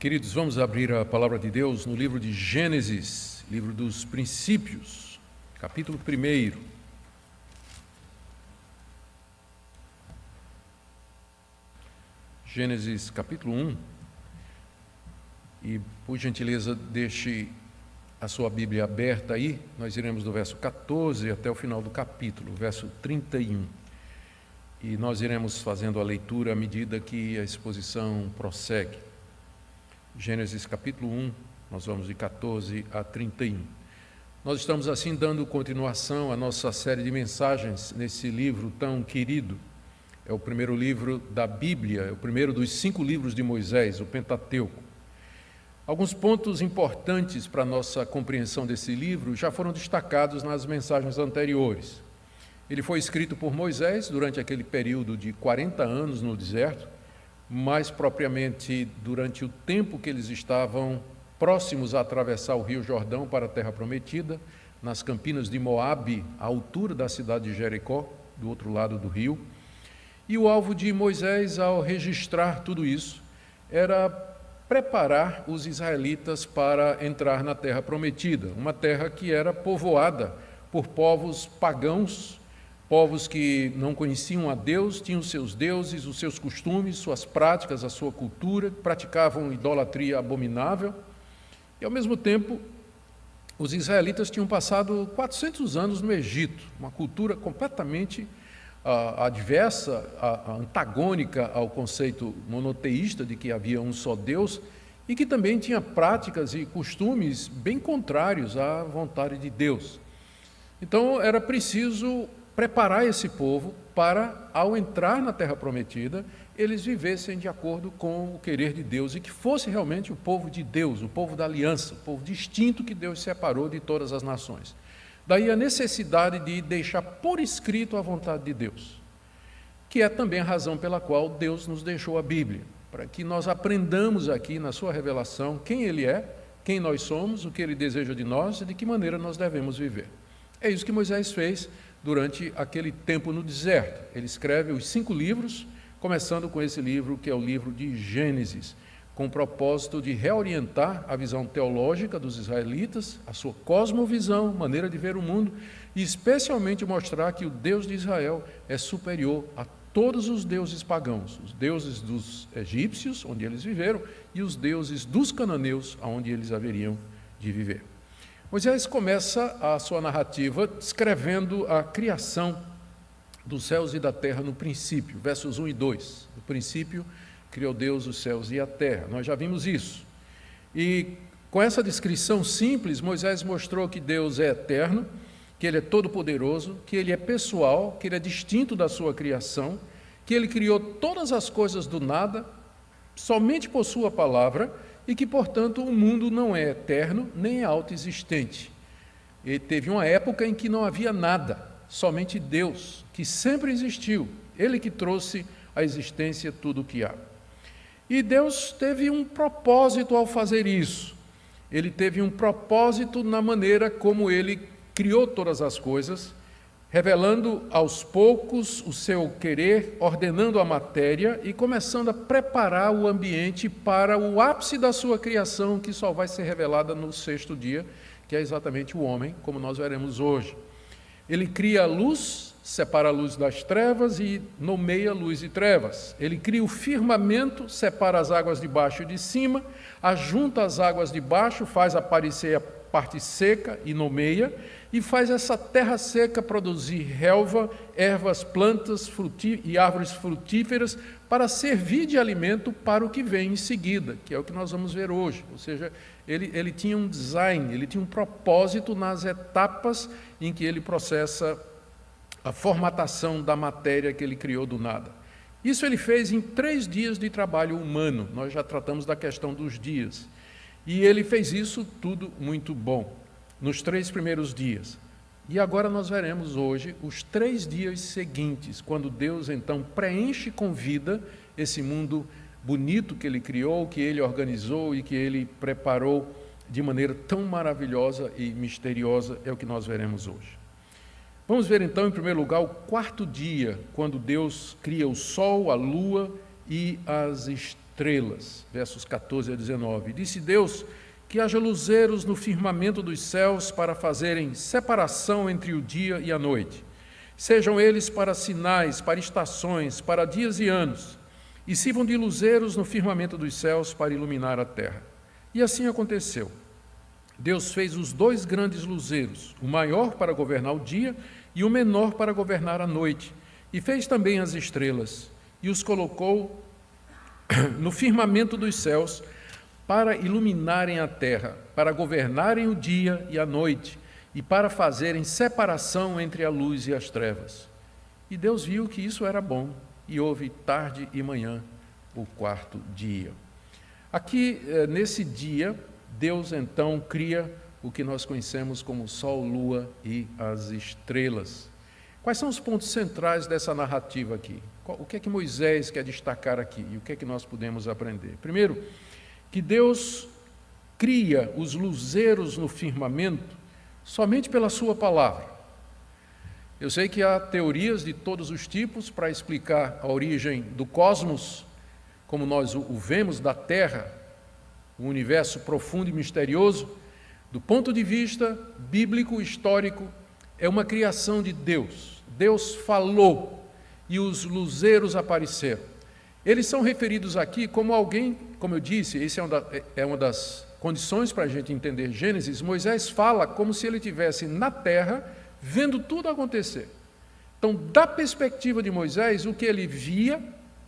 Queridos, vamos abrir a palavra de Deus no livro de Gênesis, livro dos princípios, capítulo 1. Gênesis, capítulo 1. E, por gentileza, deixe a sua Bíblia aberta aí. Nós iremos do verso 14 até o final do capítulo, verso 31. E nós iremos fazendo a leitura à medida que a exposição prossegue. Gênesis capítulo 1, nós vamos de 14 a 31. Nós estamos assim dando continuação à nossa série de mensagens nesse livro tão querido. É o primeiro livro da Bíblia, é o primeiro dos 5 livros de Moisés, o Pentateuco. Alguns pontos importantes para a nossa compreensão desse livro já foram destacados nas mensagens anteriores. Ele foi escrito por Moisés durante aquele período de 40 anos no deserto, mais propriamente durante o tempo que eles estavam próximos a atravessar o Rio Jordão para a Terra Prometida, nas campinas de Moabe, à altura da cidade de Jericó, do outro lado do rio. E o alvo de Moisés, ao registrar tudo isso, era preparar os israelitas para entrar na Terra Prometida, uma terra que era povoada por povos pagãos, povos que não conheciam a Deus, tinham seus deuses, os seus costumes, suas práticas, a sua cultura, praticavam idolatria abominável. E, ao mesmo tempo, os israelitas tinham passado 400 anos no Egito, uma cultura completamente adversa, antagônica ao conceito monoteísta de que havia um só Deus, e que também tinha práticas e costumes bem contrários à vontade de Deus. Então, era preciso preparar esse povo para, ao entrar na Terra Prometida, eles vivessem de acordo com o querer de Deus e que fosse realmente o povo de Deus, o povo da aliança, o povo distinto que Deus separou de todas as nações. Daí a necessidade de deixar por escrito a vontade de Deus, que é também a razão pela qual Deus nos deixou a Bíblia, para que nós aprendamos aqui na sua revelação quem Ele é, quem nós somos, o que Ele deseja de nós e de que maneira nós devemos viver. É isso que Moisés fez durante aquele tempo no deserto. Ele escreve os 5 livros, começando com esse livro que é o livro de Gênesis, com o propósito de reorientar a visão teológica dos israelitas, a sua cosmovisão, maneira de ver o mundo, e especialmente mostrar que o Deus de Israel é superior a todos os deuses pagãos, os deuses dos egípcios, onde eles viveram, e os deuses dos cananeus, onde eles haveriam de viver. Moisés começa a sua narrativa descrevendo a criação dos céus e da terra no princípio, versos 1 e 2. No princípio, criou Deus os céus e a terra. Nós já vimos isso. E com essa descrição simples, Moisés mostrou que Deus é eterno, que Ele é todo-poderoso, que Ele é pessoal, que Ele é distinto da sua criação, que Ele criou todas as coisas do nada, somente por sua palavra, e que, portanto, o mundo não é eterno nem é autoexistente. E teve uma época em que não havia nada, somente Deus, que sempre existiu, Ele que trouxe à existência tudo o que há. E Deus teve um propósito ao fazer isso. Ele teve um propósito na maneira como Ele criou todas as coisas, revelando aos poucos o seu querer, ordenando a matéria e começando a preparar o ambiente para o ápice da sua criação, que só vai ser revelada no 6º dia, que é exatamente o homem, como nós veremos hoje. Ele cria a luz, separa a luz das trevas e nomeia luz e trevas. Ele cria o firmamento, separa as águas de baixo e de cima, ajunta as águas de baixo, faz aparecer a parte seca e nomeia, e faz essa terra seca produzir relva, ervas, plantas e árvores frutíferas para servir de alimento para o que vem em seguida, que é o que nós vamos ver hoje. Ou seja, ele tinha um design, ele tinha um propósito nas etapas em que ele processa a formatação da matéria que ele criou do nada. Isso ele fez em 3 dias de trabalho humano. Nós já tratamos da questão dos dias. E ele fez isso tudo muito bom, nos 3 primeiros dias. E agora nós veremos hoje os 3 dias seguintes, quando Deus então preenche com vida esse mundo bonito que Ele criou, que Ele organizou e que Ele preparou de maneira tão maravilhosa e misteriosa, é o que nós veremos hoje. Vamos ver então, em primeiro lugar, o 4º dia, quando Deus cria o sol, a lua e as estrelas. estrelas. Versos 14 a 19. Disse Deus que haja luzeiros no firmamento dos céus para fazerem separação entre o dia e a noite. Sejam eles para sinais, para estações, para dias e anos, e sirvam de luzeiros no firmamento dos céus para iluminar a terra. E assim aconteceu. Deus fez os 2 grandes luzeiros, o maior para governar o dia e o menor para governar a noite, e fez também as estrelas, e os colocou no firmamento dos céus para iluminarem a terra, para governarem o dia e a noite, e para fazerem separação entre a luz e as trevas. E Deus viu que isso era bom, e houve tarde e manhã o 4º dia. Aqui, nesse dia, Deus então cria o que nós conhecemos como Sol, Lua e as estrelas. Quais são os pontos centrais dessa narrativa aqui? O que é que Moisés quer destacar aqui e o que é que nós podemos aprender? Primeiro, que Deus cria os luzeiros no firmamento somente pela sua palavra. Eu sei que há teorias de todos os tipos para explicar a origem do cosmos, como nós o vemos, da Terra, um universo profundo e misterioso. Do ponto de vista bíblico, histórico, é uma criação de Deus. Deus falou e os luzeiros apareceram. Eles são referidos aqui como alguém, como eu disse, essa é uma das condições para a gente entender Gênesis. Moisés fala como se ele estivesse na terra, vendo tudo acontecer. Então, da perspectiva de Moisés, o que ele via,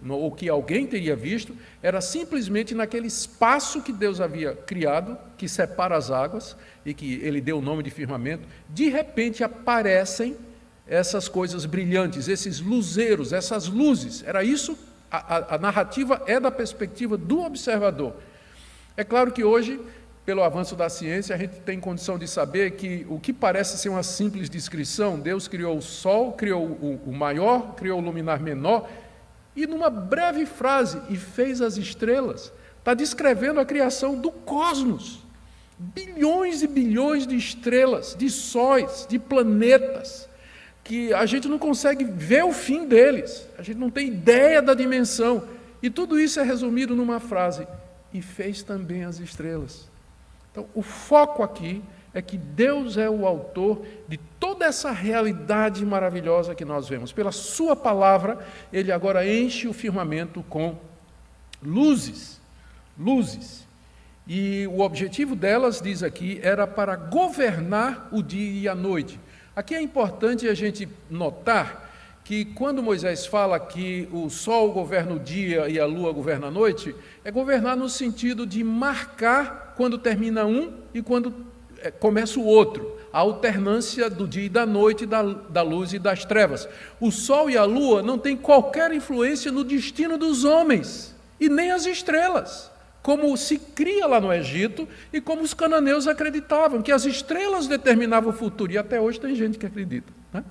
ou que alguém teria visto, era simplesmente naquele espaço que Deus havia criado, que separa as águas, e que ele deu o nome de firmamento. De repente aparecem essas coisas brilhantes, esses luzeiros, essas luzes. Era isso, a narrativa é da perspectiva do observador. É claro que hoje, pelo avanço da ciência, a gente tem condição de saber que o que parece ser uma simples descrição, Deus criou o Sol, criou o maior, criou o luminar menor, e numa breve frase, e fez as estrelas, está descrevendo a criação do cosmos. Bilhões e bilhões de estrelas, de sóis, de planetas, que a gente não consegue ver o fim deles, a gente não tem ideia da dimensão, e tudo isso é resumido numa frase: e fez também as estrelas. Então, o foco aqui é que Deus é o autor de toda essa realidade maravilhosa que nós vemos. Pela sua palavra, ele agora enche o firmamento com luzes. E o objetivo delas, diz aqui, era para governar o dia e a noite. Aqui é importante a gente notar que quando Moisés fala que o sol governa o dia e a lua governa a noite, é governar no sentido de marcar quando termina um e quando começa o outro, a alternância do dia e da noite, da luz e das trevas. O sol e a lua não têm qualquer influência no destino dos homens, e nem as estrelas, como se cria lá no Egito e como os cananeus acreditavam, que as estrelas determinavam o futuro, e até hoje tem gente que acredita, né?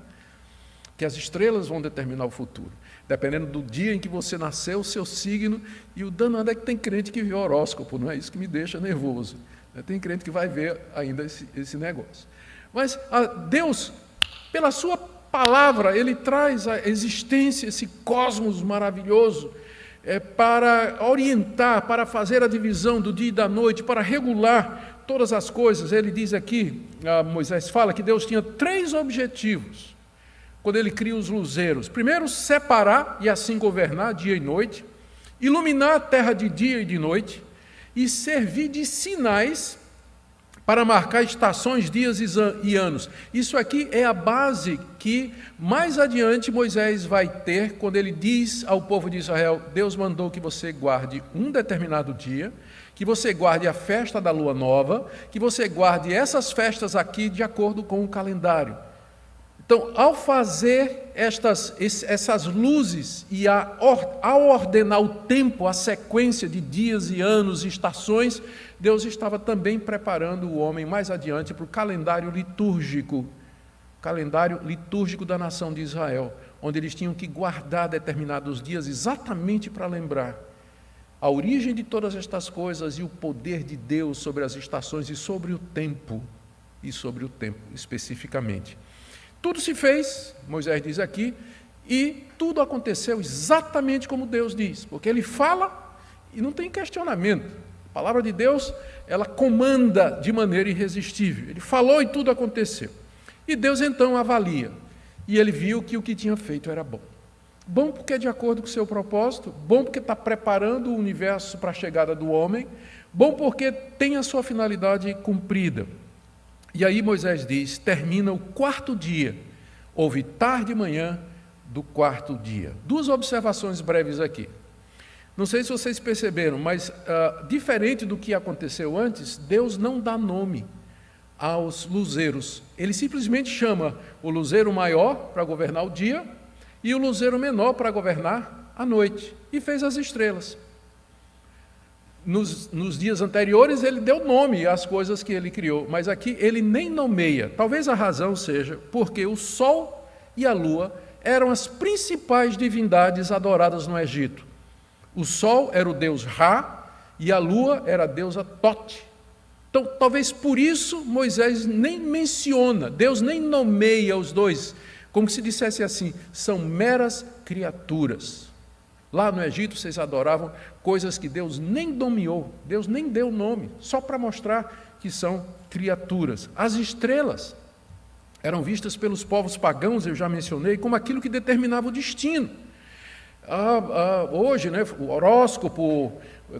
Que as estrelas vão determinar o futuro, dependendo do dia em que você nasceu, o seu signo, e o danado é que tem crente que vê horóscopo, não é isso que me deixa nervoso. Tem crente que vai ver ainda esse negócio. Mas Deus, pela sua palavra, ele traz à existência esse cosmos maravilhoso, para orientar, para fazer a divisão do dia e da noite, para regular todas as coisas. Ele diz aqui, Moisés fala que Deus tinha 3 objetivos quando ele cria os luzeiros. Primeiro, separar e assim governar dia e noite, iluminar a terra de dia e de noite, e servir de sinais para marcar estações, dias e anos. Isso aqui é a base que mais adiante Moisés vai ter quando ele diz ao povo de Israel: Deus mandou que você guarde um determinado dia, que você guarde a festa da lua nova, que você guarde essas festas aqui de acordo com o calendário. Então, ao fazer essas luzes e ao ordenar o tempo, a sequência de dias e anos e estações, Deus estava também preparando o homem mais adiante para o calendário litúrgico da nação de Israel, onde eles tinham que guardar determinados dias exatamente para lembrar a origem de todas estas coisas e o poder de Deus sobre as estações e sobre o tempo especificamente. Tudo se fez, Moisés diz aqui, e tudo aconteceu exatamente como Deus diz, porque ele fala E não tem questionamento. A palavra de Deus, ela comanda de maneira irresistível. Ele falou e tudo aconteceu. E Deus então avalia. E ele viu que o que tinha feito era bom. Bom porque é de acordo com o seu propósito, bom porque está preparando o universo para a chegada do homem, bom porque tem a sua finalidade cumprida. E aí Moisés diz, termina o 4º dia, houve tarde e manhã do 4º dia. 2 observações breves aqui. Não sei se vocês perceberam, mas diferente do que aconteceu antes, Deus não dá nome aos luzeiros. Ele simplesmente chama o luzeiro maior para governar o dia e o luzeiro menor para governar a noite. E fez as estrelas. Nos dias anteriores ele deu nome às coisas que ele criou, mas aqui ele nem nomeia. Talvez a razão seja porque o sol e a lua eram as principais divindades adoradas no Egito. O sol era o deus Ra e a lua era a deusa Tote. Então, talvez por isso Moisés nem menciona, Deus nem nomeia os dois, como se dissesse assim, são meras criaturas. Lá no Egito vocês adoravam coisas que Deus nem nomeou, Deus nem deu nome, só para mostrar que são criaturas. As estrelas eram vistas pelos povos pagãos, eu já mencionei, como aquilo que determinava o destino. Hoje, o horóscopo,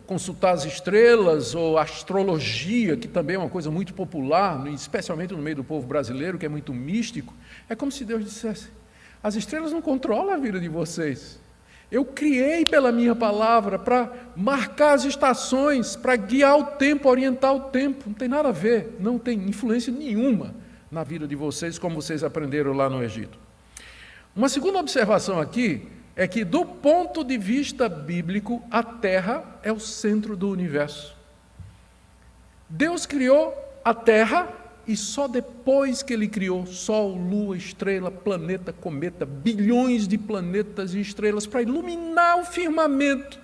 consultar as estrelas, ou astrologia, que também é uma coisa muito popular, especialmente no meio do povo brasileiro, que é muito místico, é como se Deus dissesse, as estrelas não controlam a vida de vocês. Eu criei pela minha palavra para marcar as estações, para guiar o tempo, orientar o tempo. Não tem nada a ver, não tem influência nenhuma na vida de vocês, como vocês aprenderam lá no Egito. Uma segunda observação aqui é que, do ponto de vista bíblico, a Terra é o centro do universo. Deus criou a Terra e só depois que Ele criou Sol, Lua, estrela, planeta, cometa, bilhões de planetas e estrelas para iluminar o firmamento,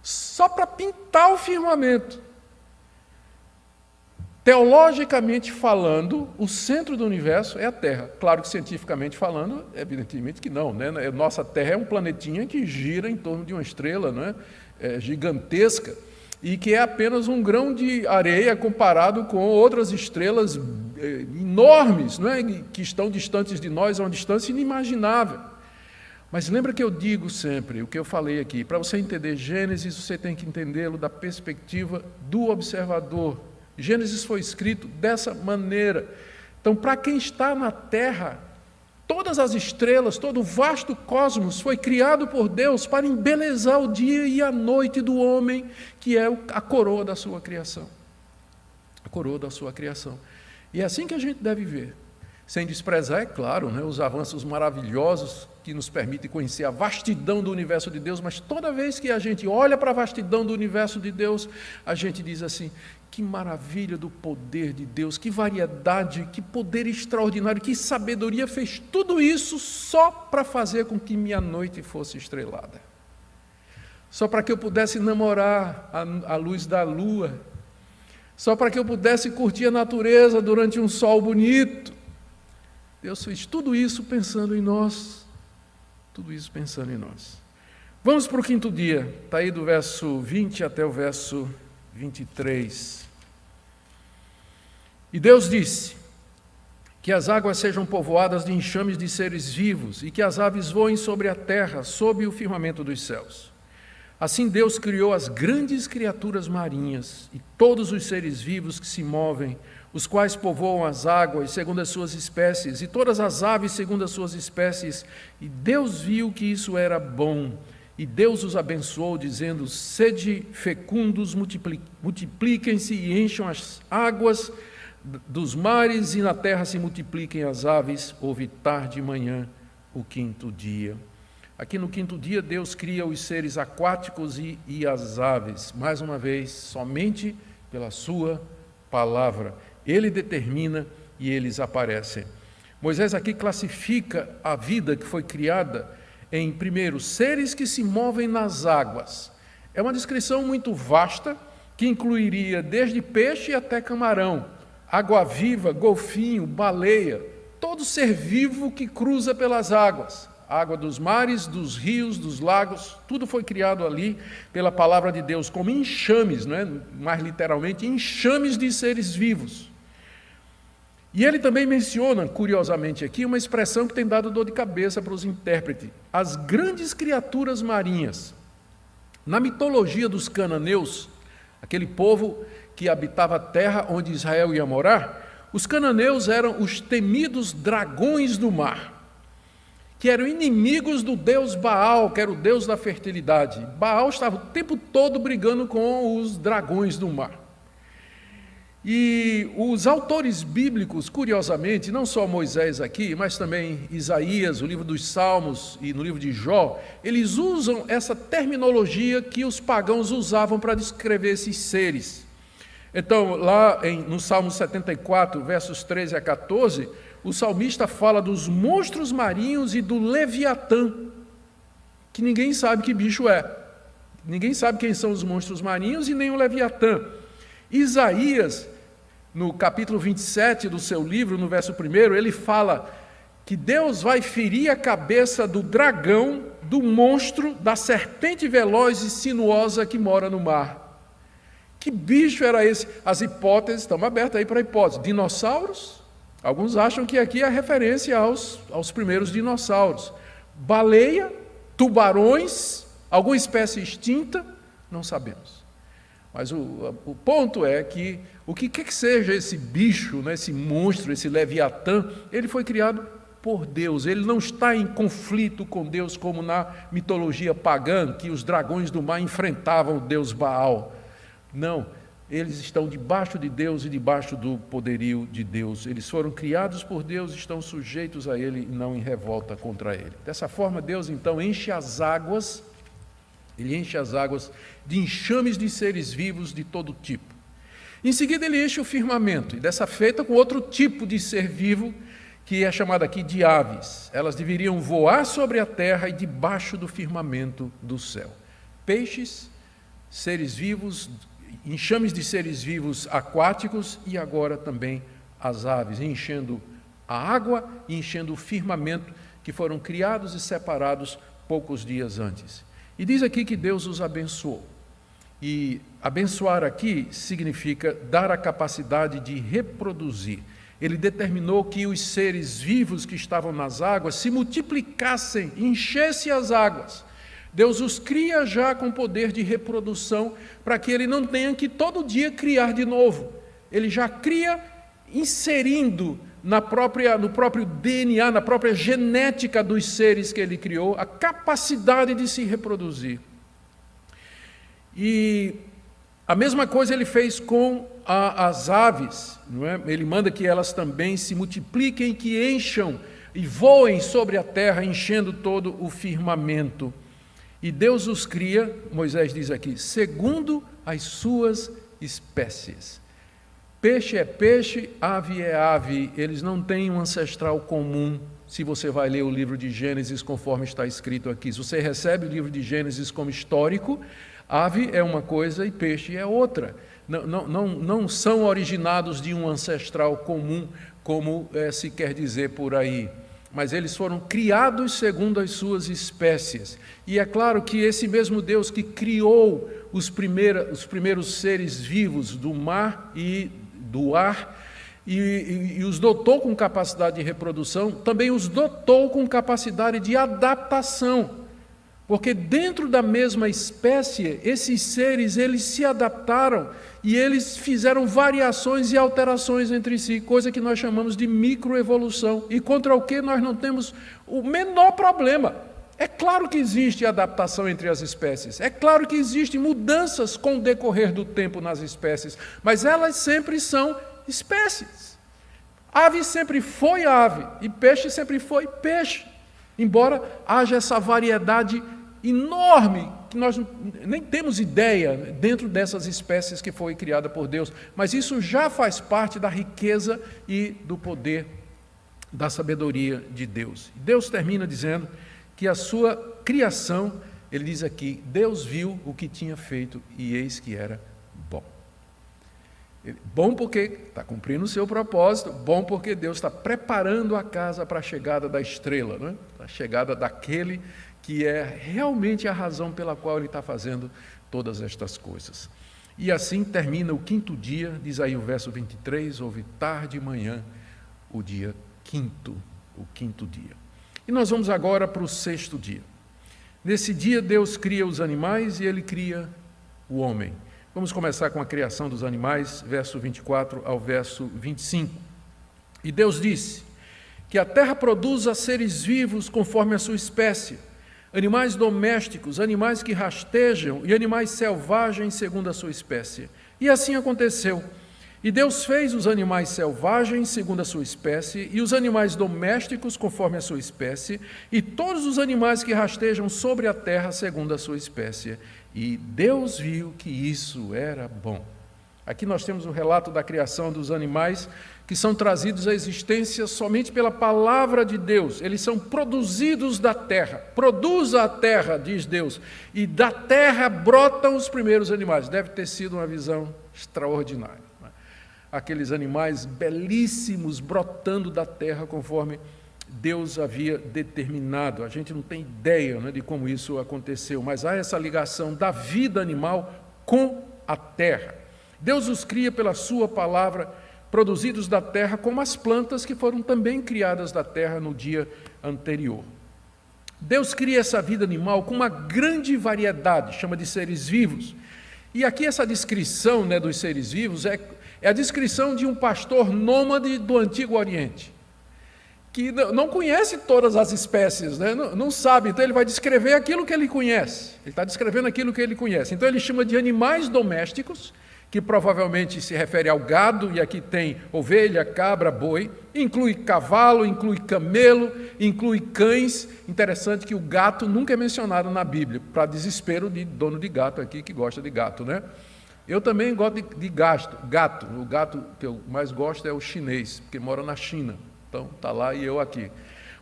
só para pintar o firmamento. Teologicamente falando, o centro do universo é a Terra. Claro que cientificamente falando, evidentemente que não, né? Nossa Terra é um planetinha que gira em torno de uma estrela, né? Gigantesca, e que é apenas um grão de areia comparado com outras estrelas enormes, né? Que estão distantes de nós a uma distância inimaginável. Mas lembra que eu digo sempre, o que eu falei aqui, para você entender Gênesis, você tem que entendê-lo da perspectiva do observador. Gênesis foi escrito dessa maneira. Então, para quem está na Terra, todas as estrelas, todo o vasto cosmos foi criado por Deus para embelezar o dia e a noite do homem, que é a coroa da sua criação. A coroa da sua criação. E é assim que a gente deve ver. Sem desprezar, é claro, né, os avanços maravilhosos que nos permitem conhecer a vastidão do universo de Deus, mas toda vez que a gente olha para a vastidão do universo de Deus, a gente diz assim, que maravilha do poder de Deus, que variedade, que poder extraordinário, que sabedoria fez tudo isso só para fazer com que minha noite fosse estrelada. Só para que eu pudesse namorar a luz da lua, só para que eu pudesse curtir a natureza durante um sol bonito. Deus fez tudo isso pensando em nós, tudo isso pensando em nós. Vamos para o 5º dia, está aí do verso 20 até o verso 23. E Deus disse, que as águas sejam povoadas de enxames de seres vivos, e que as aves voem sobre a terra, sob o firmamento dos céus. Assim Deus criou as grandes criaturas marinhas, e todos os seres vivos que se movem, os quais povoam as águas segundo as suas espécies, e todas as aves segundo as suas espécies. E Deus viu que isso era bom. E Deus os abençoou, dizendo, sede fecundos, multipliquem-se e encham as águas dos mares, e na terra se multipliquem as aves. Houve tarde e manhã o 5º dia. Aqui no 5º dia, Deus cria os seres aquáticos e as aves. Mais uma vez, somente pela sua palavra. Ele determina e eles aparecem. Moisés aqui classifica a vida que foi criada em, primeiro, seres que se movem nas águas. É uma descrição muito vasta, que incluiria desde peixe até camarão, água-viva, golfinho, baleia, todo ser vivo que cruza pelas águas. água dos mares, dos rios, dos lagos, tudo foi criado ali pela palavra de Deus, como enxames, não é? Mais literalmente, enxames de seres vivos. E ele também menciona, curiosamente aqui, uma expressão que tem dado dor de cabeça para os intérpretes: as grandes criaturas marinhas. Na mitologia dos cananeus, aquele povo que habitava a terra onde Israel ia morar, os cananeus eram os temidos dragões do mar, que eram inimigos do deus Baal, que era o deus da fertilidade. Baal estava o tempo todo brigando com os dragões do mar. E os autores bíblicos, curiosamente, não só Moisés aqui, mas também Isaías, o livro dos Salmos e no livro de Jó, eles usam essa terminologia que os pagãos usavam para descrever esses seres. Então, lá no Salmo 74, versos 13 a 14, o salmista fala dos monstros marinhos e do Leviatã, que ninguém sabe que bicho é. Ninguém sabe quem são os monstros marinhos e nem o Leviatã. Isaías, no capítulo 27 do seu livro, no verso 1, ele fala que Deus vai ferir a cabeça do dragão, do monstro, da serpente veloz e sinuosa que mora no mar. Que bicho era esse? As hipóteses estão abertas aí para hipóteses. Dinossauros? Alguns acham que aqui é a referência aos primeiros dinossauros. Baleia? Tubarões? Alguma espécie extinta? Não sabemos. Mas o ponto é que o que quer que seja esse bicho, né, esse monstro, esse Leviatã, ele foi criado por Deus. Ele não está em conflito com Deus como na mitologia pagã, que os dragões do mar enfrentavam o deus Baal. Não, eles estão debaixo de Deus e debaixo do poderio de Deus. Eles foram criados por Deus, estão sujeitos a Ele e não em revolta contra Ele. Dessa forma, Deus então enche as águas, Ele enche as águas de enxames de seres vivos de todo tipo. Em seguida, Ele enche o firmamento, e dessa feita com outro tipo de ser vivo, que é chamado aqui de aves. Elas deveriam voar sobre a terra e debaixo do firmamento do céu. Peixes, seres vivos, enxames de seres vivos aquáticos e agora também as aves, enchendo a água e enchendo o firmamento, que foram criados e separados poucos dias antes. E diz aqui que Deus os abençoou. E abençoar aqui significa dar a capacidade de reproduzir. Ele determinou que os seres vivos que estavam nas águas se multiplicassem, enchessem as águas. Deus os cria já com poder de reprodução, para que ele não tenha que todo dia criar de novo. Ele já cria inserindo no próprio DNA, na própria genética dos seres que ele criou, a capacidade de se reproduzir. E a mesma coisa ele fez com as aves, não é? Ele manda que elas também se multipliquem, que encham e voem sobre a terra, enchendo todo o firmamento. E Deus os cria, Moisés diz aqui, segundo as suas espécies. Peixe é peixe, ave é ave, eles não têm um ancestral comum. Se você vai ler o livro de Gênesis conforme está escrito aqui, se você recebe o livro de Gênesis como histórico, ave é uma coisa e peixe é outra. Não são originados de um ancestral comum, como se quer dizer por aí. Mas eles foram criados segundo as suas espécies. E é claro que esse mesmo Deus que criou os primeiros seres vivos do mar e do ar, e os dotou com capacidade de reprodução, também os dotou com capacidade de adaptação. Porque dentro da mesma espécie, esses seres, eles se adaptaram e eles fizeram variações e alterações entre si, coisa que nós chamamos de microevolução, e contra o que nós não temos o menor problema. É claro que existe adaptação entre as espécies, é claro que existem mudanças com o decorrer do tempo nas espécies, mas elas sempre são espécies. Ave sempre foi ave e peixe sempre foi peixe, embora haja essa variedade enorme, que nós nem temos ideia dentro dessas espécies que foi criada por Deus, mas isso já faz parte da riqueza e do poder da sabedoria de Deus. Deus termina dizendo que a sua criação, ele diz aqui, Deus viu o que tinha feito e eis que era bom. Bom porque está cumprindo o seu propósito, bom porque Deus está preparando a casa para a chegada da estrela, né? A chegada daquele que é realmente a razão pela qual Ele está fazendo todas estas coisas. E assim termina o 5º dia, diz aí o verso 23, houve tarde e manhã, o dia 5º, o 5º dia. E nós vamos agora para o 6º dia. Nesse dia Deus cria os animais e Ele cria o homem. Vamos começar com a criação dos animais, verso 24 ao verso 25. E Deus disse que a terra produza seres vivos conforme a sua espécie, animais domésticos, animais que rastejam e animais selvagens segundo a sua espécie. E assim aconteceu. E Deus fez os animais selvagens segundo a sua espécie e os animais domésticos conforme a sua espécie e todos os animais que rastejam sobre a terra segundo a sua espécie. E Deus viu que isso era bom. Aqui nós temos o relato da criação dos animais que são trazidos à existência somente pela palavra de Deus. Eles são produzidos da terra. Produza a terra, diz Deus, e da terra brotam os primeiros animais. Deve ter sido uma visão extraordinária. Aqueles animais belíssimos brotando da terra conforme Deus havia determinado. A gente não tem ideia, né, de como isso aconteceu, mas há essa ligação da vida animal com a terra. Deus os cria pela sua palavra, produzidos da terra, como as plantas que foram também criadas da terra no dia anterior. Deus cria essa vida animal com uma grande variedade, chama de seres vivos. E aqui essa descrição, né, dos seres vivos é a descrição de um pastor nômade do Antigo Oriente, que não conhece todas as espécies, né? Não sabe, então ele vai descrever aquilo que ele conhece, ele está descrevendo aquilo que ele conhece. Então ele chama de animais domésticos, que provavelmente se refere ao gado, e aqui tem ovelha, cabra, boi, inclui cavalo, inclui camelo, inclui cães. Interessante que o gato nunca é mencionado na Bíblia, para desespero de dono de gato aqui, que gosta de gato, né? Eu também gosto de gato. O gato que eu mais gosto é o chinês, porque mora na China. Então, está lá e eu aqui.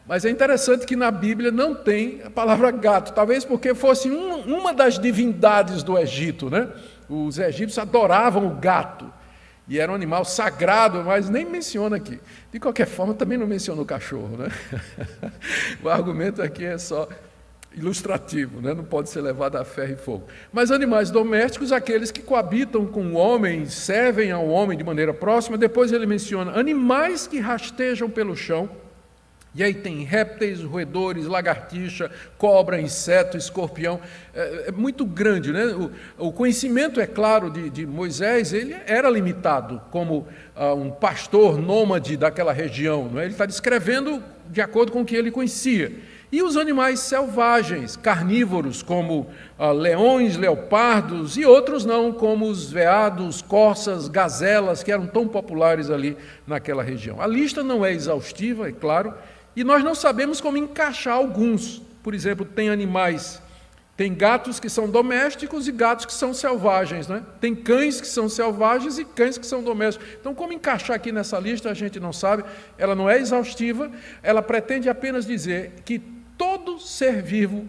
Mas é interessante que na Bíblia não tem a palavra gato, talvez porque fosse uma das divindades do Egito, né? Os egípcios adoravam o gato, e era um animal sagrado, mas nem menciona aqui. De qualquer forma, também não menciona o cachorro, né? O argumento aqui é só ilustrativo, né? Não pode ser levado a ferro e fogo. Mas animais domésticos, aqueles que coabitam com o homem, servem ao homem de maneira próxima. Depois ele menciona animais que rastejam pelo chão, e aí tem répteis, roedores, lagartixa, cobra, inseto, escorpião. É muito grande, né? O conhecimento, é claro, de Moisés, ele era limitado como um pastor nômade daquela região, não é? Ele está descrevendo de acordo com o que ele conhecia. E os animais selvagens, carnívoros, como leões, leopardos, e outros não, como os veados, corças, gazelas, que eram tão populares ali naquela região. A lista não é exaustiva, é claro, e nós não sabemos como encaixar alguns. Por exemplo, tem gatos que são domésticos e gatos que são selvagens, né? Tem cães que são selvagens e cães que são domésticos. Então, como encaixar aqui nessa lista, a gente não sabe. Ela não é exaustiva, ela pretende apenas dizer que todo ser vivo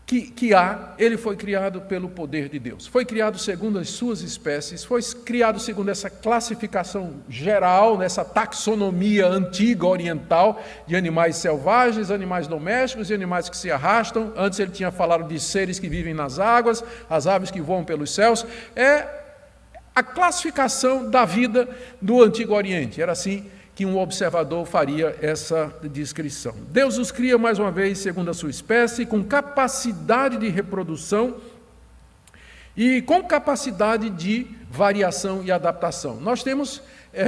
que há, ele foi criado pelo poder de Deus. Foi criado segundo as suas espécies, foi criado segundo essa classificação geral, nessa taxonomia antiga oriental de animais selvagens, animais domésticos e animais que se arrastam. Antes ele tinha falado de seres que vivem nas águas, as aves que voam pelos céus. É a classificação da vida do Antigo Oriente. Era assim que um observador faria essa descrição. Deus os cria, mais uma vez, segundo a sua espécie, com capacidade de reprodução e com capacidade de variação e adaptação. Nós temos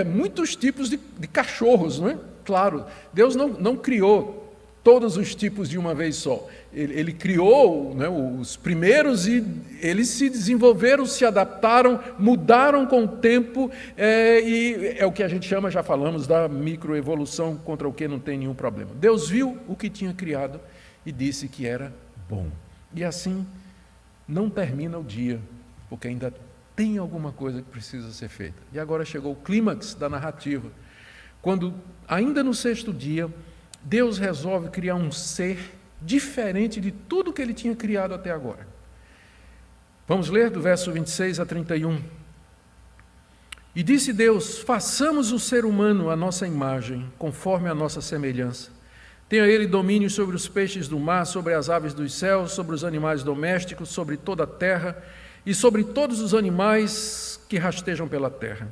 muitos tipos de cachorros, não é? Claro, Deus não criou todos os tipos de uma vez só. Ele criou, né, os primeiros e eles se desenvolveram, se adaptaram, mudaram com o tempo, e é o que a gente chama, já falamos, da microevolução, contra o que não tem nenhum problema. Deus viu o que tinha criado e disse que era bom. E assim não termina o dia, porque ainda tem alguma coisa que precisa ser feita. E agora chegou o clímax da narrativa, quando, ainda no 6º dia, Deus resolve criar um ser diferente de tudo que ele tinha criado até agora. Vamos ler do verso 26 a 31. E disse Deus: façamos o ser humano à nossa imagem, conforme a nossa semelhança. Tenha ele domínio sobre os peixes do mar, sobre as aves dos céus, sobre os animais domésticos, sobre toda a terra e sobre todos os animais que rastejam pela terra.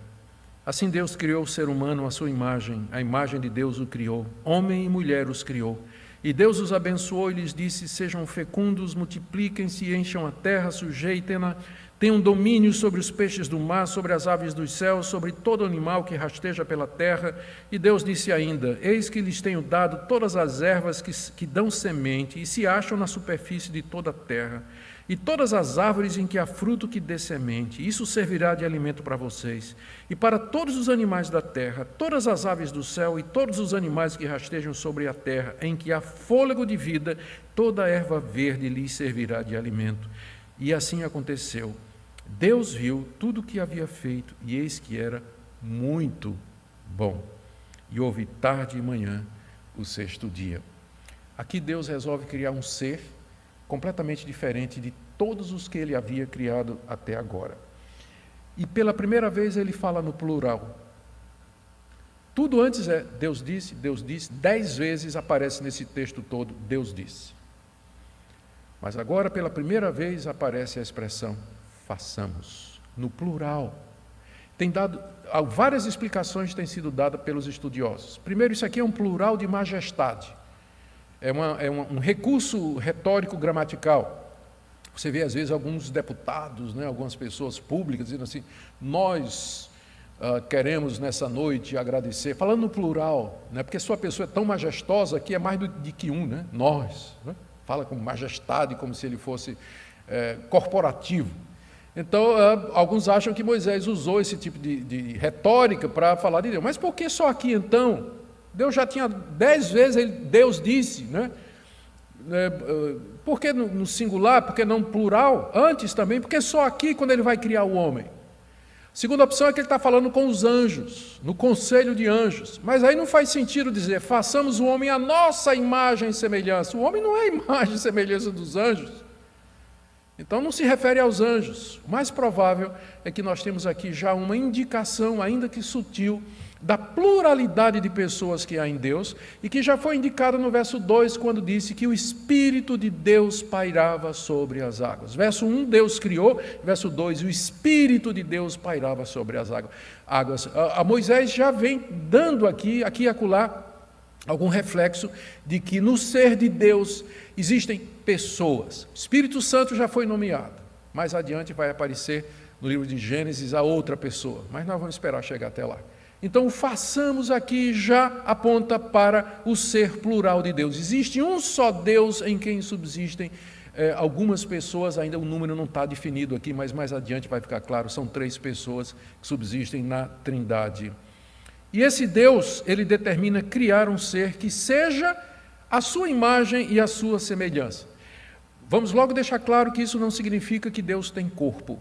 Assim Deus criou o ser humano à sua imagem, a imagem de Deus o criou, homem e mulher os criou. E Deus os abençoou e lhes disse: sejam fecundos, multipliquem-se, encham a terra, sujeitem-na, tenham domínio sobre os peixes do mar, sobre as aves dos céus, sobre todo animal que rasteja pela terra. E Deus disse ainda: eis que lhes tenho dado todas as ervas que dão semente e se acham na superfície de toda a terra, e todas as árvores em que há fruto que dê semente. Isso servirá de alimento para vocês. E para todos os animais da terra, todas as aves do céu e todos os animais que rastejam sobre a terra, em que há fôlego de vida, toda a erva verde lhes servirá de alimento. E assim aconteceu. Deus viu tudo o que havia feito, e eis que era muito bom. E houve tarde e manhã o sexto dia. Aqui Deus resolve criar um ser completamente diferente de todos os que ele havia criado até agora. E pela primeira vez ele fala no plural. Tudo antes é Deus disse, 10 vezes aparece nesse texto todo, Deus disse. Mas agora, pela primeira vez, aparece a expressão façamos, no plural. Várias explicações têm sido dadas pelos estudiosos. Primeiro, isso aqui é um plural de majestade. É um recurso retórico gramatical. Você vê, às vezes, alguns deputados, algumas pessoas públicas dizendo assim: nós queremos nessa noite agradecer, falando no plural, porque sua pessoa é tão majestosa que é mais de que um, nós. Fala com majestade, como se ele fosse corporativo. Então, alguns acham que Moisés usou esse tipo de retórica para falar de Deus. Mas por que só aqui, então? Deus já tinha 10 vezes, Deus disse, Por que no singular? Por que não plural? Antes também, porque só aqui quando ele vai criar o homem. Segunda opção é que ele está falando com os anjos, no conselho de anjos. Mas aí não faz sentido dizer, façamos o homem à nossa imagem e semelhança. O homem não é a imagem e semelhança dos anjos. Então não se refere aos anjos. O mais provável é que nós temos aqui já uma indicação, ainda que sutil, da pluralidade de pessoas que há em Deus, e que já foi indicada no verso 2, quando disse que o Espírito de Deus pairava sobre as águas. Verso 1, Deus criou. Verso 2, o Espírito de Deus pairava sobre as águas. A Moisés já vem dando aqui e acolá, algum reflexo de que no ser de Deus existem pessoas. O Espírito Santo já foi nomeado. Mais adiante vai aparecer no livro de Gênesis a outra pessoa, mas nós vamos esperar chegar até lá. Então, façamos aqui já aponta para o ser plural de Deus. Existe um só Deus em quem subsistem algumas pessoas, ainda o número não está definido aqui, mas mais adiante vai ficar claro, são 3 pessoas que subsistem na Trindade. E esse Deus, ele determina criar um ser que seja a sua imagem e a sua semelhança. Vamos logo deixar claro que isso não significa que Deus tem corpo.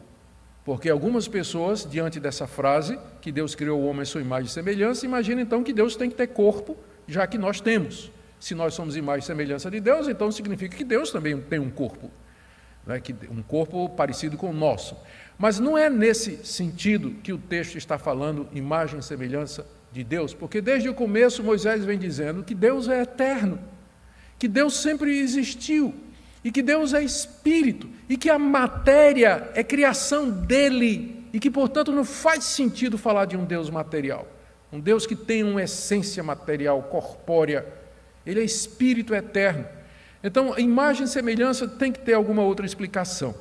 Porque algumas pessoas, diante dessa frase, que Deus criou o homem à sua imagem e semelhança, imaginam então que Deus tem que ter corpo, já que nós temos. Se nós somos imagem e semelhança de Deus, então significa que Deus também tem um corpo, um corpo parecido com o nosso. Mas não é nesse sentido que o texto está falando, imagem e semelhança de Deus, porque desde o começo Moisés vem dizendo que Deus é eterno, que Deus sempre existiu, e que Deus é Espírito, e que a matéria é criação dele, e que, portanto, não faz sentido falar de um Deus material, um Deus que tem uma essência material, corpórea. Ele é Espírito eterno. Então, a imagem e semelhança tem que ter alguma outra explicação.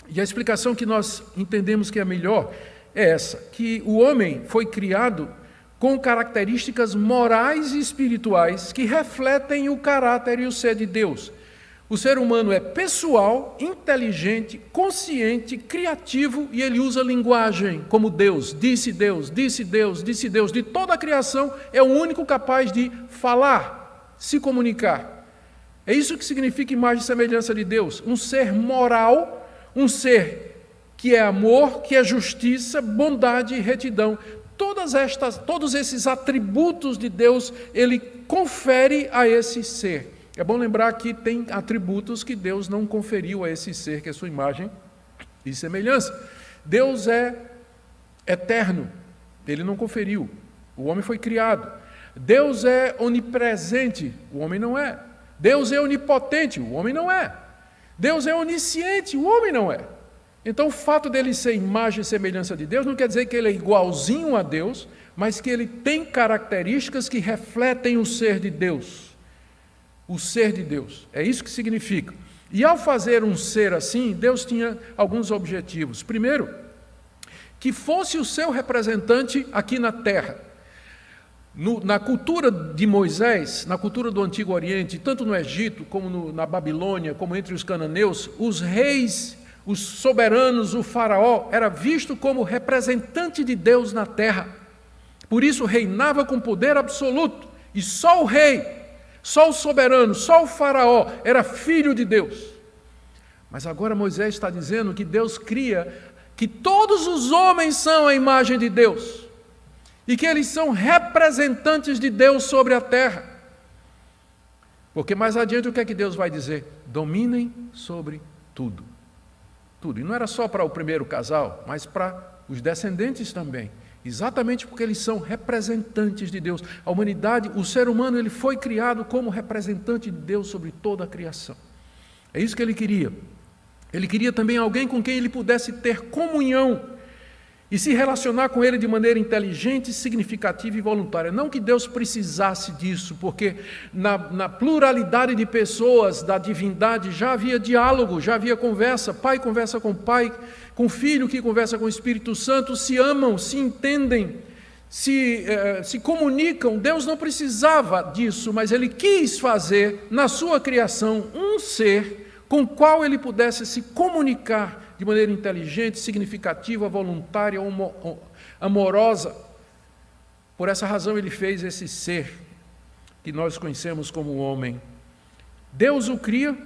E a explicação que nós entendemos que é melhor é essa, que o homem foi criado com características morais e espirituais que refletem o caráter e o ser de Deus. O ser humano é pessoal, inteligente, consciente, criativo, e ele usa linguagem como Deus. Disse Deus, disse Deus, disse Deus. De toda a criação, é o único capaz de falar, se comunicar. É isso que significa imagem e semelhança de Deus. Um ser moral, um ser que é amor, que é justiça, bondade e retidão. Todos esses atributos de Deus, ele confere a esse ser. É bom lembrar que tem atributos que Deus não conferiu a esse ser, que é sua imagem e semelhança. Deus é eterno, Ele não conferiu. O homem foi criado. Deus é onipresente, o homem não é. Deus é onipotente, o homem não é. Deus é onisciente, o homem não é. Então, o fato dele ser imagem e semelhança de Deus não quer dizer que ele é igualzinho a Deus, mas que ele tem características que refletem o ser de Deus. O ser de Deus. É isso que significa. E ao fazer um ser assim, Deus tinha alguns objetivos. Primeiro, que fosse o seu representante aqui na terra. Na cultura de Moisés, na cultura do Antigo Oriente, tanto no Egito como na Babilônia, como entre os cananeus, os reis, os soberanos, o faraó, era visto como representante de Deus na terra. Por isso reinava com poder absoluto. E só o rei, só o soberano, só o faraó era filho de Deus. Mas agora Moisés está dizendo que Deus cria, que todos os homens são a imagem de Deus. E que eles são representantes de Deus sobre a terra. Porque mais adiante o que é que Deus vai dizer? Dominem sobre tudo. Tudo. E não era só para o primeiro casal, mas para os descendentes também. Exatamente porque eles são representantes de Deus. A humanidade, o ser humano, ele foi criado como representante de Deus sobre toda a criação. É isso que ele queria. Ele queria também alguém com quem ele pudesse ter comunhão e se relacionar com ele de maneira inteligente, significativa e voluntária. Não que Deus precisasse disso, porque na pluralidade de pessoas da divindade já havia diálogo, já havia conversa. Pai conversa com pai, com filho que conversa com o Espírito Santo, se amam, se entendem, se comunicam. Deus não precisava disso, mas Ele quis fazer na sua criação um ser com o qual Ele pudesse se comunicar de maneira inteligente, significativa, voluntária, amorosa. Por essa razão ele fez esse ser que nós conhecemos como homem. Deus o cria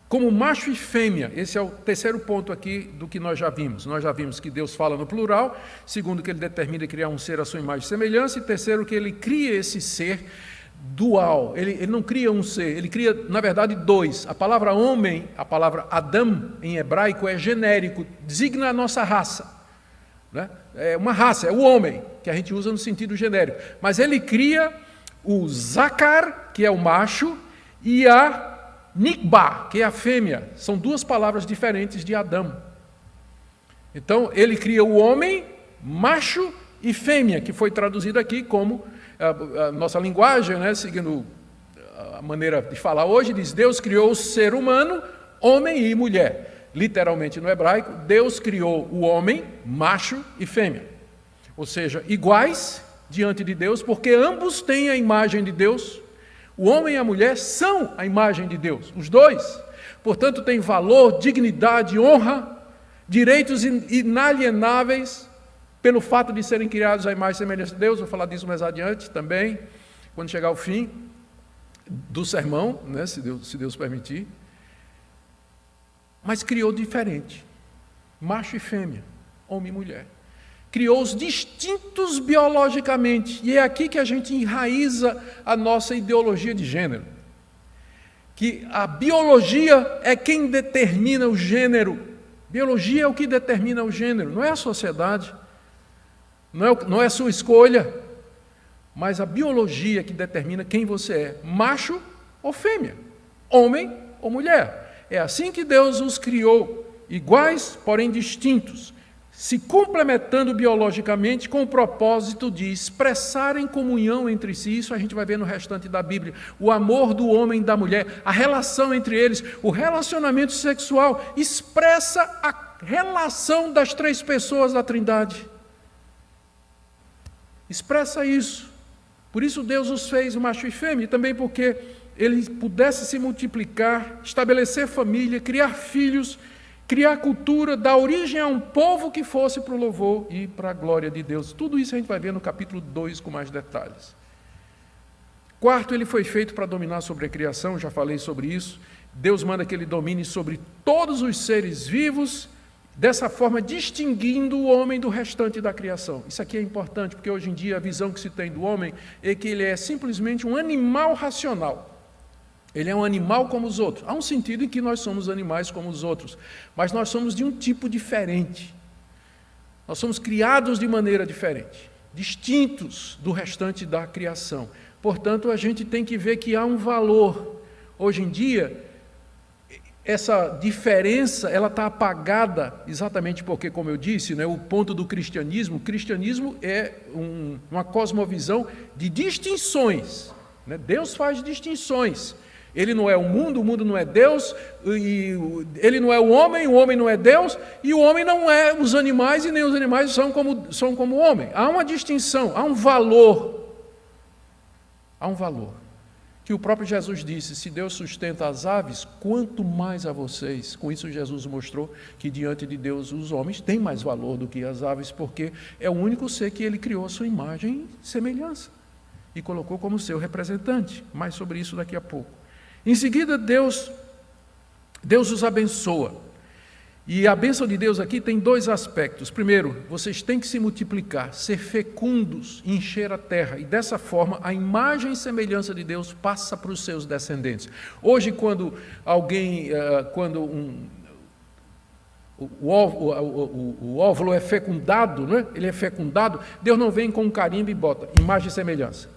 como macho e fêmea. Esse é o terceiro ponto aqui do que nós já vimos. Nós já vimos que Deus fala no plural, segundo que ele determina criar um ser à sua imagem e semelhança, e terceiro que ele cria esse ser dual. Ele não cria um ser, ele cria, na verdade, dois. A palavra homem, a palavra Adam, em hebraico, é genérico, designa a nossa raça. Né? É uma raça, é o homem, que a gente usa no sentido genérico. Mas ele cria o Zakar, que é o macho, e a Nikba, que é a fêmea. São duas palavras diferentes de Adão. Então, ele cria o homem, macho e fêmea, que foi traduzido aqui como a nossa linguagem, né, seguindo a maneira de falar hoje, diz: Deus criou o ser humano, homem e mulher. Literalmente no hebraico, Deus criou o homem, macho e fêmea. Ou seja, iguais diante de Deus, porque ambos têm a imagem de Deus. O homem e a mulher são a imagem de Deus, os dois. Portanto, têm valor, dignidade, honra, direitos inalienáveis, pelo fato de serem criados à imagem e semelhança de Deus. Vou falar disso mais adiante também, quando chegar ao fim do sermão, né, se Deus permitir. Mas criou diferente, macho e fêmea, homem e mulher. Criou-os distintos biologicamente, e é aqui que a gente enraiza a nossa ideologia de gênero. Que a biologia é quem determina o gênero. Biologia é o que determina o gênero, não é a sociedade. Não é a sua escolha, mas a biologia que determina quem você é, macho ou fêmea, homem ou mulher. É assim que Deus os criou, iguais, porém distintos, se complementando biologicamente com o propósito de expressarem comunhão entre si. Isso a gente vai ver no restante da Bíblia. O amor do homem e da mulher, a relação entre eles, o relacionamento sexual, expressa a relação das três pessoas da Trindade. Expressa isso. Por isso Deus os fez macho e fêmea, e também porque ele pudesse se multiplicar, estabelecer família, criar filhos, criar cultura, dar origem a um povo que fosse para o louvor e para a glória de Deus. Tudo isso a gente vai ver no capítulo 2 com mais detalhes. Quarto, ele foi feito para dominar sobre a criação, já falei sobre isso. Deus manda que ele domine sobre todos os seres vivos, dessa forma distinguindo o homem do restante da criação. Isso aqui é importante, porque hoje em dia a visão que se tem do homem é que ele é simplesmente um animal racional. Ele é um animal como os outros. Há um sentido em que nós somos animais como os outros, mas nós somos de um tipo diferente. Nós somos criados de maneira diferente, distintos do restante da criação. Portanto, a gente tem que ver que há um valor. Hoje em dia, essa diferença ela está apagada exatamente porque, como eu disse, né, o ponto do cristianismo, o cristianismo é uma cosmovisão de distinções. Né? Deus faz distinções. Ele não é o mundo não é Deus, ele não é o homem não é Deus, e o homem não é os animais, e nem os animais são como o homem. Há uma distinção, há um valor. Há um valor. Que o próprio Jesus disse, se Deus sustenta as aves, quanto mais a vocês. Com isso Jesus mostrou que diante de Deus os homens têm mais valor do que as aves, porque é o único ser que ele criou a sua imagem e semelhança, e colocou como seu representante. Mais sobre isso daqui a pouco. Em seguida, Deus os abençoa. E a bênção de Deus aqui tem dois aspectos. Primeiro, vocês têm que se multiplicar, ser fecundos, encher a terra. E dessa forma, a imagem e semelhança de Deus passa para os seus descendentes. Hoje, quando o óvulo é fecundado, né? Ele é fecundado, Deus não vem com um carimbo e bota imagem e semelhança.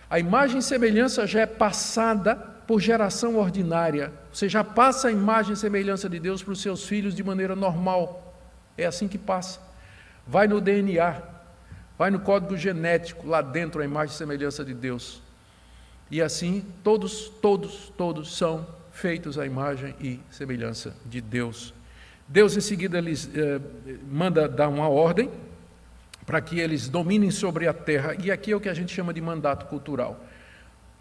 A imagem e semelhança já é passada por geração ordinária. Você já passa a imagem e semelhança de Deus para os seus filhos de maneira normal. É assim que passa. Vai no DNA, vai no código genético, lá dentro a imagem e semelhança de Deus. E assim, todos são feitos à imagem e semelhança de Deus. Deus, em seguida, lhes manda dar uma ordem para que eles dominem sobre a terra. E aqui é o que a gente chama de mandato cultural.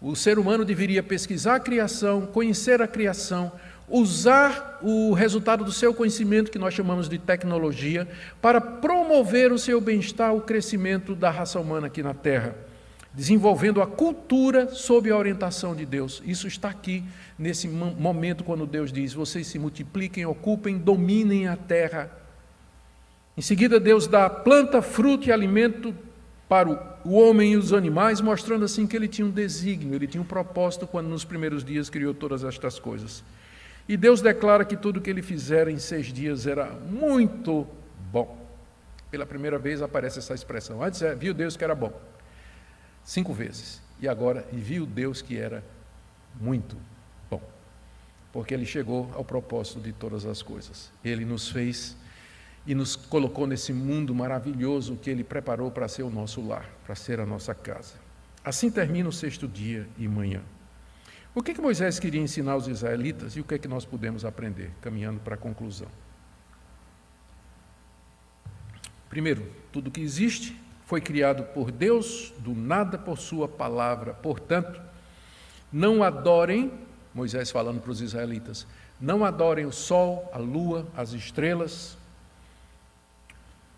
O ser humano deveria pesquisar a criação, conhecer a criação, usar o resultado do seu conhecimento, que nós chamamos de tecnologia, para promover o seu bem-estar, o crescimento da raça humana aqui na Terra, desenvolvendo a cultura sob a orientação de Deus. Isso está aqui, nesse momento, quando Deus diz, vocês se multipliquem, ocupem, dominem a terra. Em seguida, Deus dá planta, fruto e alimento para o homem e os animais, mostrando assim que ele tinha um desígnio, ele tinha um propósito quando nos primeiros dias criou todas estas coisas. E Deus declara que tudo que ele fizera em 6 dias era muito bom. Pela primeira vez aparece essa expressão. Antes viu Deus que era bom, 5 vezes. E agora, viu Deus que era muito bom. Porque ele chegou ao propósito de todas as coisas. Ele nos fez e nos colocou nesse mundo maravilhoso que ele preparou para ser o nosso lar, para ser a nossa casa. Assim termina o 6º dia e manhã. O que Moisés queria ensinar aos israelitas e o que é que nós podemos aprender, caminhando para a conclusão? Primeiro, tudo que existe foi criado por Deus, do nada por sua palavra. Portanto, não adorem, Moisés falando para os israelitas, não adorem o sol, a lua, as estrelas.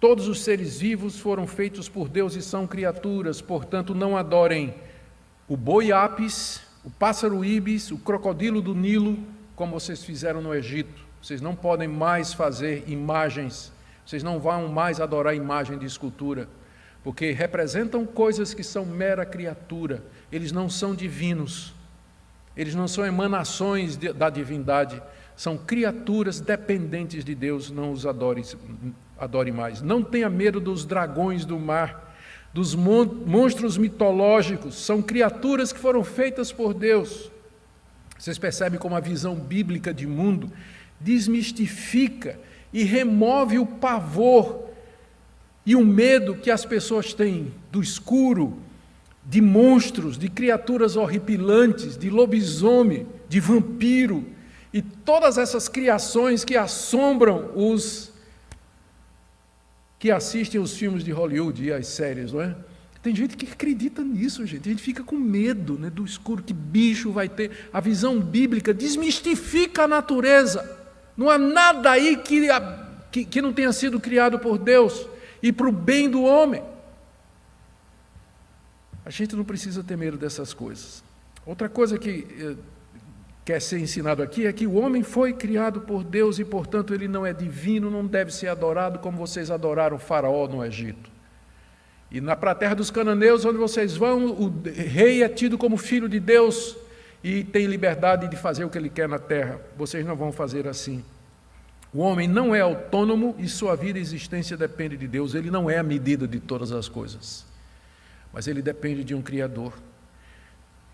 Todos os seres vivos foram feitos por Deus e são criaturas, portanto, não adorem o boi ápis, o pássaro íbis, o crocodilo do Nilo, como vocês fizeram no Egito. Vocês não podem mais fazer imagens, vocês não vão mais adorar imagem de escultura, porque representam coisas que são mera criatura, eles não são divinos, eles não são emanações da divindade, são criaturas dependentes de Deus, não os adore mais. Não tenha medo dos dragões do mar, dos monstros mitológicos, são criaturas que foram feitas por Deus. Vocês percebem como a visão bíblica de mundo desmistifica e remove o pavor e o medo que as pessoas têm do escuro, de monstros, de criaturas horripilantes, de lobisomem, de vampiro, e todas essas criações que assombram os que assistem os filmes de Hollywood e as séries, não é? Tem gente que acredita nisso, gente. A gente fica com medo, né, do escuro, que bicho vai ter. A visão bíblica desmistifica a natureza. Não há nada aí que não tenha sido criado por Deus e para o bem do homem. A gente não precisa ter medo dessas coisas. Outra coisa que quer ser ensinado aqui é que o homem foi criado por Deus e, portanto, ele não é divino, não deve ser adorado como vocês adoraram o faraó no Egito. E para a terra dos cananeus, onde vocês vão, o rei é tido como filho de Deus e tem liberdade de fazer o que ele quer na terra. Vocês não vão fazer assim. O homem não é autônomo e sua vida e existência depende de Deus. Ele não é a medida de todas as coisas, mas ele depende de um Criador.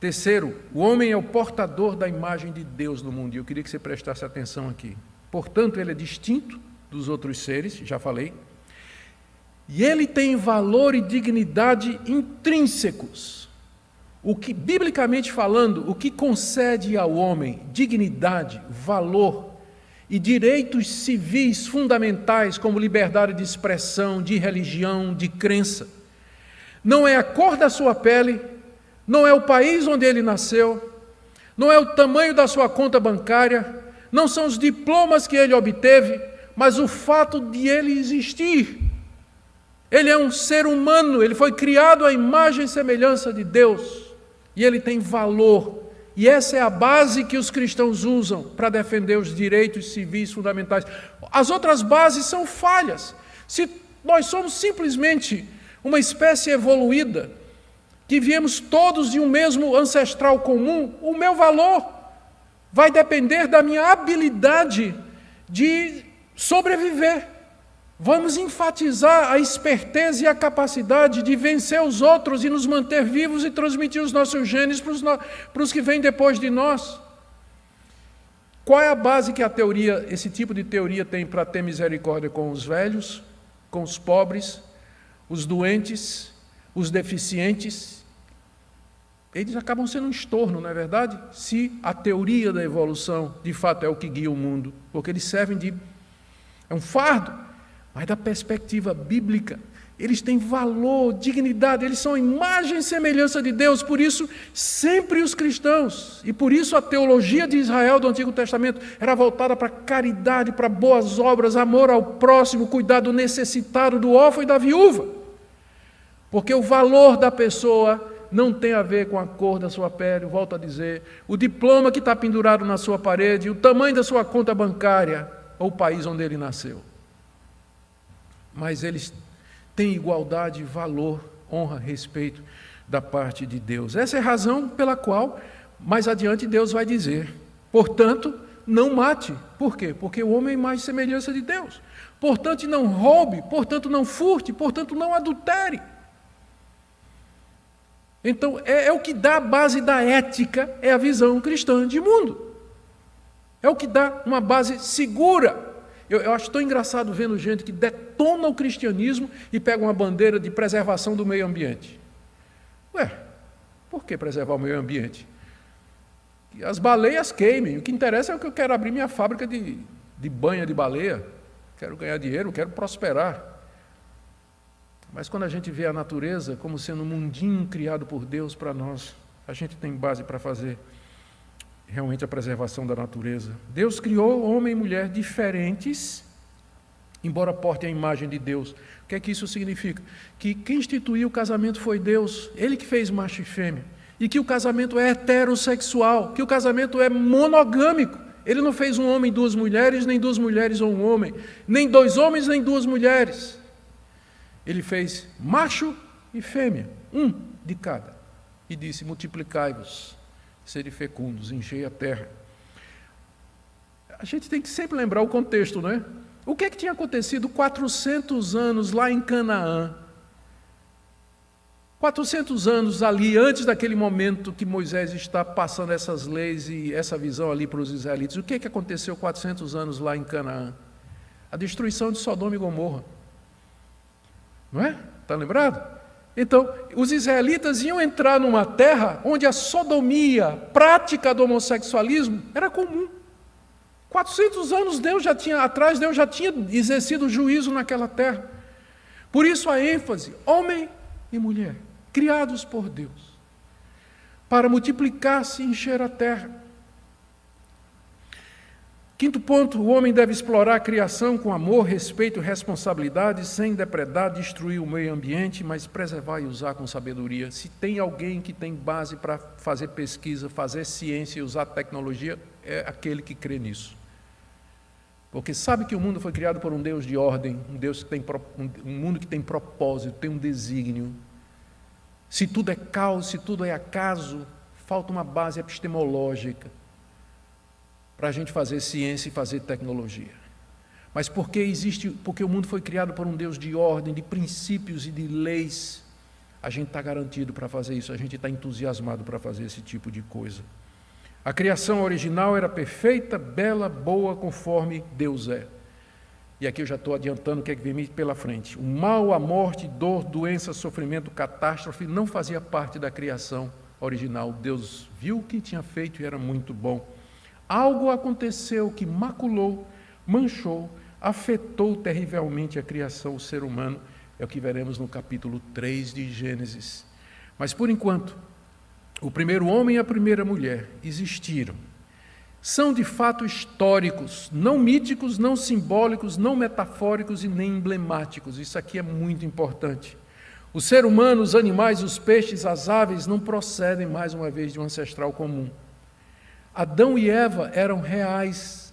Terceiro, o homem é o portador da imagem de Deus no mundo. E eu queria que você prestasse atenção aqui. Portanto, ele é distinto dos outros seres, já falei. E ele tem valor e dignidade intrínsecos. O que, biblicamente falando, o que concede ao homem dignidade, valor e direitos civis fundamentais, como liberdade de expressão, de religião, de crença, não é a cor da sua pele, não é o país onde ele nasceu, não é o tamanho da sua conta bancária, não são os diplomas que ele obteve, mas o fato de ele existir. Ele é um ser humano, ele foi criado à imagem e semelhança de Deus, e ele tem valor. E essa é a base que os cristãos usam para defender os direitos civis fundamentais. As outras bases são falhas. Se nós somos simplesmente uma espécie evoluída, que viemos todos de um mesmo ancestral comum, o meu valor vai depender da minha habilidade de sobreviver. Vamos enfatizar a esperteza e a capacidade de vencer os outros e nos manter vivos e transmitir os nossos genes para os que vêm depois de nós. Qual é a base que esse tipo de teoria tem para ter misericórdia com os velhos, com os pobres, os doentes, os deficientes? Eles acabam sendo um estorno, não é verdade? Se a teoria da evolução, de fato, é o que guia o mundo, porque eles servem é um fardo. Mas da perspectiva bíblica, eles têm valor, dignidade, eles são a imagem e semelhança de Deus. Por isso, sempre os cristãos, e por isso a teologia de Israel do Antigo Testamento era voltada para caridade, para boas obras, amor ao próximo, cuidado do necessitado, do órfão e da viúva. Porque o valor da pessoa não tem a ver com a cor da sua pele, volto a dizer, o diploma que está pendurado na sua parede, o tamanho da sua conta bancária, ou o país onde ele nasceu. Mas eles têm igualdade, valor, honra, respeito da parte de Deus. Essa é a razão pela qual, mais adiante, Deus vai dizer, portanto, não mate. Por quê? Porque o homem é mais semelhança de Deus. Portanto, não roube, portanto, não furte, portanto, não adultere. Então, é o que dá a base da ética, é a visão cristã de mundo. É o que dá uma base segura. Eu acho tão engraçado vendo gente que detona o cristianismo e pega uma bandeira de preservação do meio ambiente. Ué, por que preservar o meio ambiente? Que as baleias queimem, o que interessa é que eu quero abrir minha fábrica de banha de baleia, quero ganhar dinheiro, quero prosperar. Mas quando a gente vê a natureza como sendo um mundinho criado por Deus para nós, a gente tem base para fazer realmente a preservação da natureza. Deus criou homem e mulher diferentes, embora portem a imagem de Deus. O que é que isso significa? Que quem instituiu o casamento foi Deus, Ele que fez macho e fêmea, e que o casamento é heterossexual, que o casamento é monogâmico. Ele não fez um homem e duas mulheres, nem duas mulheres ou um homem, nem dois homens, nem duas mulheres. Ele fez macho e fêmea, um de cada, e disse, multiplicai-vos, sede fecundos, enchei a terra. A gente tem que sempre lembrar o contexto, não é? O que tinha acontecido 400 anos lá em Canaã? 400 anos ali, antes daquele momento que Moisés está passando essas leis e essa visão ali para os israelitas. O que aconteceu 400 anos lá em Canaã? A destruição de Sodoma e Gomorra. Não é? Está lembrado? Então, os israelitas iam entrar numa terra onde a sodomia, prática do homossexualismo, era comum. 400 anos Deus já tinha exercido juízo naquela terra. Por isso a ênfase, homem e mulher, criados por Deus, para multiplicar-se e encher a terra. Quinto ponto, o homem deve explorar a criação com amor, respeito e responsabilidade, sem depredar, destruir o meio ambiente, mas preservar e usar com sabedoria. Se tem alguém que tem base para fazer pesquisa, fazer ciência e usar tecnologia, é aquele que crê nisso. Porque sabe que o mundo foi criado por um Deus de ordem, um mundo que tem propósito, tem um desígnio. Se tudo é caos, se tudo é acaso, falta uma base epistemológica para a gente fazer ciência e fazer tecnologia. mas porque o mundo foi criado por um Deus de ordem, de princípios e de leis, a gente está garantido para fazer isso, a gente está entusiasmado para fazer esse tipo de coisa. A criação original era perfeita, bela, boa, conforme Deus é. E aqui eu já estou adiantando o que é que vem pela frente. O mal, a morte, dor, doença, sofrimento, catástrofe não fazia parte da criação original. Deus viu o que tinha feito e era muito bom. Algo aconteceu que maculou, manchou, afetou terrivelmente a criação, o ser humano. É o que veremos no capítulo 3 de Gênesis. Mas, por enquanto, o primeiro homem e a primeira mulher existiram. São de fato históricos, não míticos, não simbólicos, não metafóricos e nem emblemáticos. Isso aqui é muito importante. O ser humano, os animais, os peixes, as aves não procedem, mais uma vez, de um ancestral comum. Adão e Eva eram reais.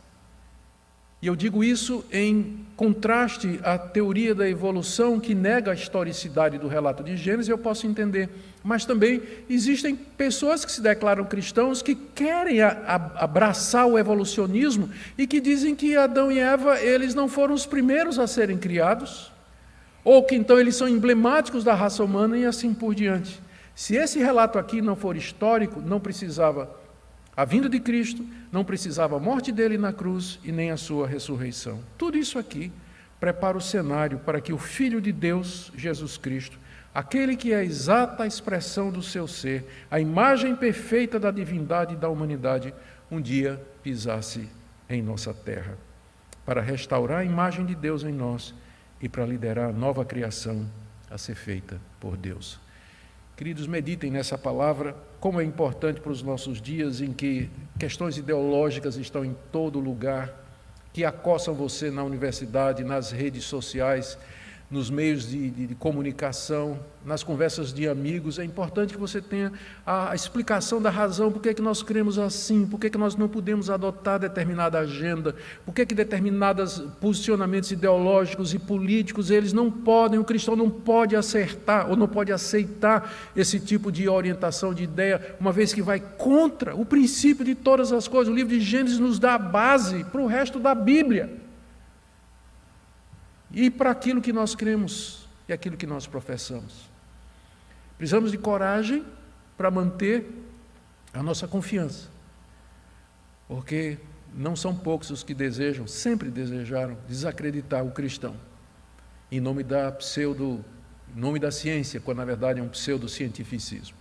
E eu digo isso em contraste à teoria da evolução que nega a historicidade do relato de Gênesis, eu posso entender. Mas também existem pessoas que se declaram cristãos que querem abraçar o evolucionismo e que dizem que Adão e Eva, eles não foram os primeiros a serem criados, ou que então eles são emblemáticos da raça humana e assim por diante. Se esse relato aqui não for histórico, não precisava a vinda de Cristo, não precisava a morte dele na cruz e nem a sua ressurreição. Tudo isso aqui prepara o cenário para que o Filho de Deus, Jesus Cristo, aquele que é a exata expressão do seu ser, a imagem perfeita da divindade e da humanidade, um dia pisasse em nossa terra, para restaurar a imagem de Deus em nós e para liderar a nova criação a ser feita por Deus. Queridos, meditem nessa palavra, como é importante para os nossos dias em que questões ideológicas estão em todo lugar, que acossam você na universidade, nas redes sociais, nos meios de comunicação, nas conversas de amigos. É importante que você tenha a explicação da razão por que nós cremos assim, por que nós não podemos adotar determinada agenda, por que determinados posicionamentos ideológicos e políticos, eles não podem, o cristão não pode acertar ou não pode aceitar esse tipo de orientação, de ideia, uma vez que vai contra o princípio de todas as coisas. O livro de Gênesis nos dá a base para o resto da Bíblia. E para aquilo que nós cremos e aquilo que nós professamos. Precisamos de coragem para manter a nossa confiança. Porque não são poucos os que desejam, sempre desejaram, desacreditar o cristão. Em nome da ciência, quando na verdade é um pseudocientificismo.